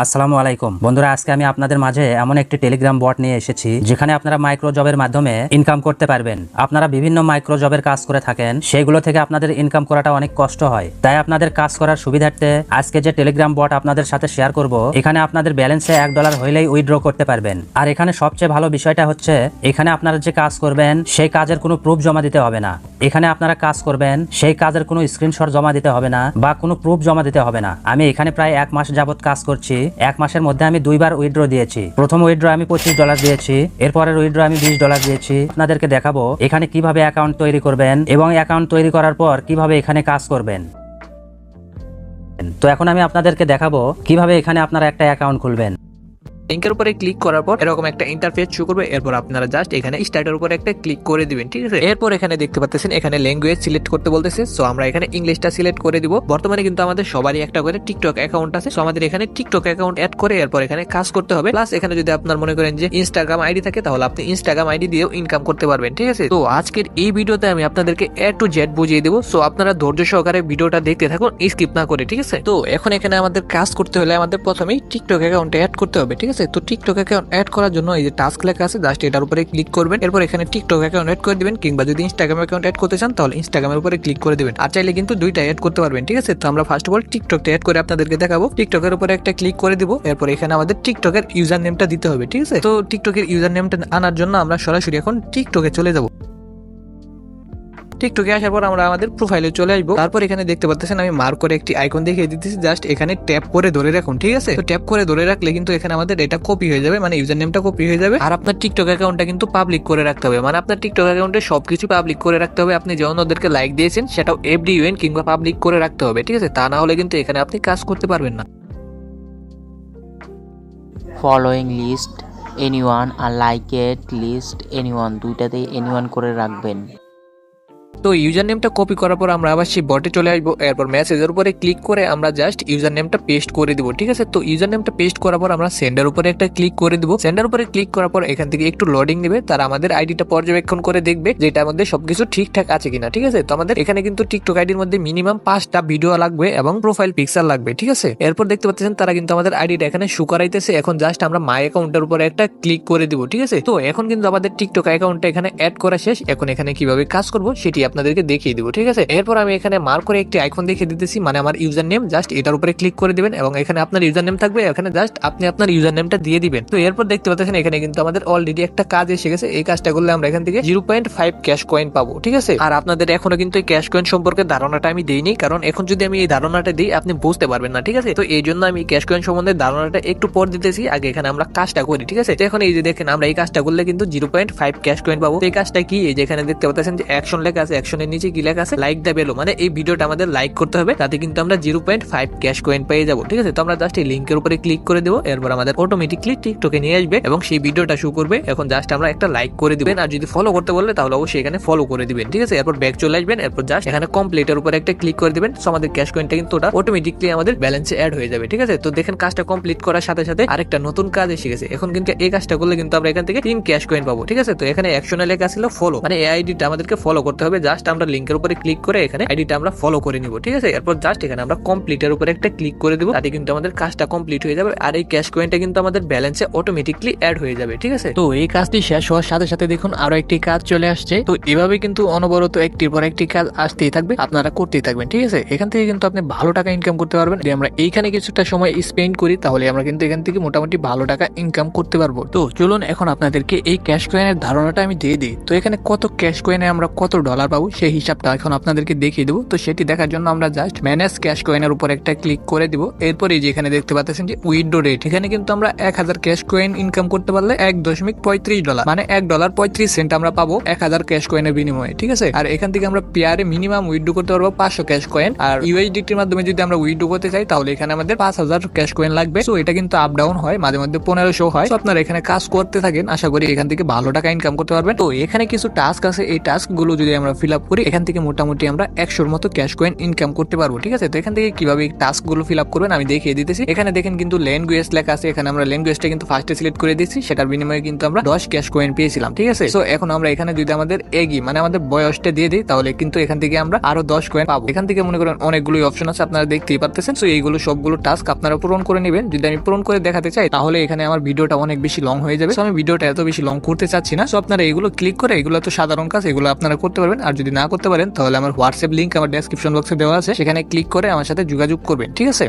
আসসালামু আলাইকুম বন্ধুরা, আজকে আমি আপনাদের মাঝে এমন একটি টেলিগ্রাম বট নিয়ে এসেছি যেখানে আপনারা মাইক্রো জবের মাধ্যমে ইনকাম করতে পারবেন। আপনারা বিভিন্ন মাইক্রো জবের কাজ করে থাকেন, সেগুলো থেকে আপনাদের ইনকাম করাটা অনেক কষ্ট হয়। তাই আপনাদের কাজ করার সুবিধার্থে আজকে যে টেলিগ্রাম বট আপনাদের সাথে শেয়ার করব, এখানে আপনাদের ব্যালেন্সে $1 হইলেই উইথড্র করতে পারবেন। আর এখানে সবচেয়ে ভালো বিষয়টা হচ্ছে, এখানে আপনারা যে কাজ করবেন সেই কাজের কোনো প্রুফ জমা দিতে হবে না। এখানে আপনারা কাজ করবেন, সেই কাজের কোনো স্ক্রিনশট জমা দিতে হবে না বা কোনো প্রুফ জমা দিতে হবে না। আমি এখানে প্রায় 1 মাস যাবত কাজ করছি। 1 মাসের মধ্যে আমি 2 বার উইথড্র দিয়েছি। প্রথম উইথড্র আমি $25 দিয়েছি, এরপরের উইথড্র আমি $20 দিয়েছি। আপনাদেরকে দেখাবো এখানে কিভাবে অ্যাকাউন্ট তৈরি করবেন এবং অ্যাকাউন্ট তৈরি করার পর কিভাবে এখানে কাজ করবেন। তো এখন আমি আপনাদেরকে দেখাবো কিভাবে এখানে আপনারা একটা অ্যাকাউন্ট খুলবেন। লিংকের উপরে ক্লিক করার পর এরকম একটা ইন্টারফেস শো করবে। এরপর আপনারা জাস্ট এখানে স্টার্টের উপরে একটা ক্লিক করে দিবেন, ঠিক আছে। এরপর এখানে দেখতে পাচ্ছেন এখানে ল্যাঙ্গুয়েজ সিলেক্ট করতে বলতেছে। সো আমরা এখানে ইংলিশটা সিলেক্ট করে দিব। বর্তমানে কিন্তু আমাদের সবারই একটা করে টিকটক অ্যাকাউন্ট আছে। সো আমাদের এখানে টিকটক অ্যাকাউন্ট অ্যাড করে এরপর এখানে কাজ করতে হবে। প্লাস এখানে যদি আপনার মনে করেন যে ইনস্টাগ্রাম আইডি থাকে, তাহলে আপনি ইনস্টাগ্রাম আইডি দিয়েও ইনকাম করতে পারবেন, ঠিক আছে। তো আজকের এই ভিডিওতে আমি আপনাদেরকে A to Z বুঝিয়ে দেবো। সো আপনারা ধৈর্য সহকারে ভিডিওটা দেখতে থাকুন, স্কিপ না করে, ঠিক আছে। তো এখন এখানে আমাদের কাজ করতে হলে আমাদের প্রথমেই টিকটক অ্যাকাউন্টে অ্যাড করতে হবে, ঠিক আছে। তো টিকটক অ্যাকাউন্ট অ্যাড করার জন্য এই যে টাস্ক লেখা আছে, জাস্ট এটার উপরে ক্লিক করবেন। এরপর এখানে টিকটক অ্যাকাউন্ট অ্যাড করে দিবেন, কিংবা যদি ইনস্টাগ্রাম অ্যাকাউন্ট অ্যাড করতে চান তাহলে ইনস্টাগ্রামের উপরে ক্লিক করে দিবেন। আর চাইলে কিন্তু দুইটা অ্যাড করতে পারবেন, ঠিক আছে। তো আমরা ফার্স্ট অফ অল টিকটকটা অ্যাড করে আপনাদেরকে দেখাবো। টিকটকের উপরে একটা ক্লিক করে দিব। এরপর এখানে আমাদের টিকটকের ইউজার নেমটা দিতে হবে, ঠিক আছে। তো টিকটকের ইউজার নেমটা আনার জন্য আমরা সরাসরি এখন টিকটকে চলে যাব। টিকটকে আসার পর আমরা আমাদের প্রোফাইলে চলে আসবো। তারপর এখানে দেখতে পাচ্ছেন আমি মার্ক করে একটি আইকন দেখিয়ে দিতেছি, জাস্ট এখানে ট্যাপ করে ধরে রাখুন, ঠিক আছে। তো ট্যাপ করে ধরে রাখলে কিন্তু এখানে আমাদের এটা কপি হয়ে যাবে, মানে ইউজার নেমটা কপি হয়ে যাবে। আর আপনার টিকটক অ্যাকাউন্টটা কিন্তু পাবলিক করে রাখতে হবে, মানে আপনার টিকটক অ্যাকাউন্টে সবকিছু পাবলিক করে রাখতে হবে। আপনি যেমন ওদেরকে লাইক দিয়েছেন সেটাও FD UN কিংবা পাবলিক করে রাখতে হবে, ঠিক আছে। তা না হলে কিন্তু এখানে আপনি কাজ করতে পারবেন না। ফলোয়িং লিস্ট এনিওয়ান আর লাইকেড লিস্ট এনিওয়ান, দুইটাতেই এনিওয়ান করে রাখবেন। তো ইউজার নেমটা কপি করার পর আমরা আবার সেই বটে চলে আসবো। এরপর মেসেজের উপরে ক্লিক করে আমরা জাস্ট ইউজার নেমটা পেস্ট করে দিব, ঠিক আছে। তো ইউজার নেমটা পেস্ট করার পর আমরা সেন্ডার উপরে একটা ক্লিক করে দিব। সেন্ডার উপরে ক্লিক করার পর এখান থেকে একটু লোডিং নেবে, তারা আমাদের আইডিটা পর্যবেক্ষণ করে দেখবে যে এটার মধ্যে সবকিছু ঠিকঠাক আছে কিনা, ঠিক আছে। তো আমাদের এখানে কিন্তু টিকটক আইডির মধ্যে মিনিমাম 5টা ভিডিও লাগবে এবং প্রোফাইল পিকচার লাগবে, ঠিক আছে। এরপর দেখতে পাচ্ছেন তারা কিন্তু আমাদের আইডিটা এখানে শো করাইতেছে। এখন জাস্ট আমরা মাই অ্যাকাউন্টের উপরে একটা ক্লিক করে দিব, ঠিক আছে। তো এখন কিন্তু আমাদের টিকটক অ্যাকাউন্টটা এখানে অ্যাড করা শেষ। এখন এখানে কিভাবে কাজ করব সেটি আপনাদেরকে দেখিয়ে দিব, ঠিক আছে। এরপর আমি এখানে মার্ক করে একটি আইকন দেখিয়ে দিতেছি, মানে আমার ইউজার নেম, জাস্ট এটার উপরে ক্লিক করে দিবেন এবং এখানে আপনার ইউজার নেম থাকবে। এখানে জাস্ট আপনি আপনার ইউজার নেমটা দিয়ে দিবেন। তো এরপর দেখতে পাচ্ছেন এখানে কিন্তু আমাদের অলরেডি একটা কাজ এসে গেছে। এই কাজটা করলে আমরা এখান থেকে 0.5 ক্যাশ কয়েন পাবো, ঠিক আছে। আর আপনাদের এখনো কিন্তু এই ক্যাশ কয়েন সম্পর্কে ধারণাটা আমি দেইনি, কারণ এখন যদি আমি এই ধারণাটা দিই আপনি বুঝতে পারবেন না, ঠিক আছে। তো এই জন্য আমি ক্যাশ কয়েন সম্বন্ধে ধারণাটা একটু পর দিতেছি, আগে এখানে আমরা কাজটা করি, ঠিক আছে। তো এখন এই যে দেখেন আমরা এই কাজটা করলে কিন্তু 0.5 ক্যাশ কয়েন পাবো। এই কাজটা কি, এই যে এখানে দেখতে পাচ্ছেন যে অ্যাকশন লেখা আছে, অ্যাকশনের নিচে কি লেখা আছে, লাইক দা বেলো, মানে এই ভিডিওটা আমাদের লাইক করতে হবে, তাতে কিন্তু আমরা 0.5 ক্যাশ কয়েন পেয়ে যাবো, ঠিক আছে। তো আমরা জাস্ট এই লিঙ্কের উপরে ক্লিক করে দেবো। এরপর আমাদের অটোমেটিকলি টিকটকে নিয়ে আসবে এবং সেই ভিডিওটা শো করবে। এখন জাস্ট আমরা একটা লাইক করে দিবেন, আর যদি ফলো করতে বললে তাহলে অবশ্যই এখানে ফলো করে দিবেন, ঠিক আছে। এরপর ব্যাক চলে আসবেন। এরপর জাস্ট এখানে কমপ্লিটের উপরে একটা ক্লিক করে দিবেন। সো আমাদের ক্যাশ কয়েনটা কিন্তু ওটা অটোমেটিকলি আমাদের ব্যালেন্সে অ্যাড হয়ে যাবে, ঠিক আছে। তো দেখেন কাজটা কমপ্লিট করার সাথে সাথে আরেকটা নতুন কাজ এসে গেছে। এখন কিন্তু এই কাজটা করলে কিন্তু আমরা এখান থেকে 3 ক্যাশ কয়েন পাবো, ঠিক আছে। তো এখানে অ্যাকশনে লেখা ছিল ফলো, মানে এই আইডিটা আমাদেরকে ফলো করতে হবে। জাস্ট আমরা লিঙ্কের উপরে ক্লিক করে এখানে আইডিটা আমরা ফলো করে নিব, ঠিক আছে। এরপর জাস্ট এখানে আমরা কমপ্লিটের উপরে একটা ক্লিক করে দেবো, তাতে কিন্তু আমাদের কাজটা কমপ্লিট হয়ে যাবে। আর এই ক্যাশ কয়েনটা কিন্তু আমাদের ব্যালেন্সে অটোমেটিকলি অ্যাড হয়ে যাবে, ঠিক আছে। তো এই কাজটি শেষ হওয়ার সাথে সাথে দেখুন আরো একটি কাজ চলে আসছে। তো এভাবে কিন্তু অনবরত একটির পর একটি কাজ আসতেই থাকবে, আপনারা করতেই থাকবেন, ঠিক আছে। এখান থেকে কিন্তু আপনি ভালো টাকা ইনকাম করতে পারবেন। যদি আমরা এইখানে কিছুটা সময় স্পেন্ড করি তাহলে আমরা কিন্তু এখান থেকে মোটামুটি ভালো টাকা ইনকাম করতে পারবো। তো চলুন এখন আপনাদেরকে এই ক্যাশ কয়েনের ধারণাটা আমি দিয়ে দিই। তো এখানে কত ক্যাশ কয়েনে আমরা কত ডলার পাবো সেই হিসাবটা এখন আপনাদেরকে দেখিয়ে দেবো। তো সেটি দেখার জন্য আমরা জাস্ট ম্যানেজ ক্যাশ কয়েনের উপর একটা ক্লিক করে দিব। এরপরে যেখানে দেখতে পাচ্ছেন যে উইথড্র রেট, এখানে কিন্তু আমরা 1000 ক্যাশ কয়েন ইনকাম করতে পারলে $1.35, মানে $1.35 আমরা পাবো 1000 ক্যাশ কয়েনের বিনিময়ে, ঠিক আছে। আর এখান থেকে আমরা পেয়ারে মিনিমাম উইথড্র করতে পারবো 500 ক্যাশ কয়েন। আর USDTর মাধ্যমে যদি আমরা উইথড্র করতে চাই তাহলে এখানে আমাদের 5000 ক্যাশ কয়েন লাগবে। তো এটা কিন্তু আপ ডাউন হয়, মাঝে মধ্যে 1500 হয়। তো আপনারা এখানে কাজ করতে থাকেন, আশা করি এখান থেকে ভালো টাকা ইনকাম করতে পারবেন। তো এখানে কিছু টাস্ক আছে, এই টাস্ক গুলো যদি আমরা ফিল আপ করি, এখান থেকে মোটামুটি আমরা 100-র মতো ক্যাশ কয়েন ইনকাম করতে পারবো। ঠিক আছে, তো এখান থেকে কিভাবে টাস্ক গুলো ফিল আপ করবেন আমি দেখিয়ে দিতেছি। এখানে দেখেন কিন্তু ল্যাঙ্গুয়েজ লেখা আছে, এখানে আমরা ল্যাঙ্গুয়েজটা কিন্তু ফার্স্টে সিলেক্ট করে দিচ্ছি, সেটার বিনিময়ে কিন্তু আমরা 10 ক্যাশ কয়েন পেয়েছিলাম। ঠিক আছে, সো এখন আমরা এখানে যদি আমাদের এগি মানে আমাদের বয়সটা দিয়ে দিই তাহলে কিন্তু এখান থেকে আমরা আরো 10 কয়েন পাবো। এখান থেকে মনে করেন অনেকগুলো অপশন আছে, আপনারা দেখতেই পারতেছেন। সো এইগুলো সবগুলো টাস্ক আপনারা পূরণ করে নেবেন। যদি আমি পূরণ করে দেখাতে চাই তাহলে এখানে আমার ভিডিওটা অনেক বেশি লং হয়ে যাবে। সো আমি ভিডিওটা এত বেশি লং করতে চাচ্ছি না। সো আপনারা এগুলো ক্লিক করে, এগুলো তো সাধারণ কাজ, এগুলো আপনারা করতে পারবেন। আর যদি না করতে পারেন তাহলে আমার হোয়াটসঅ্যাপ লিংক আমার ডেসক্রিপশন বক্সে দেওয়া আছে, সেখানে ক্লিক করে আমার সাথে যোগাযোগ করবেন। ঠিক আছে।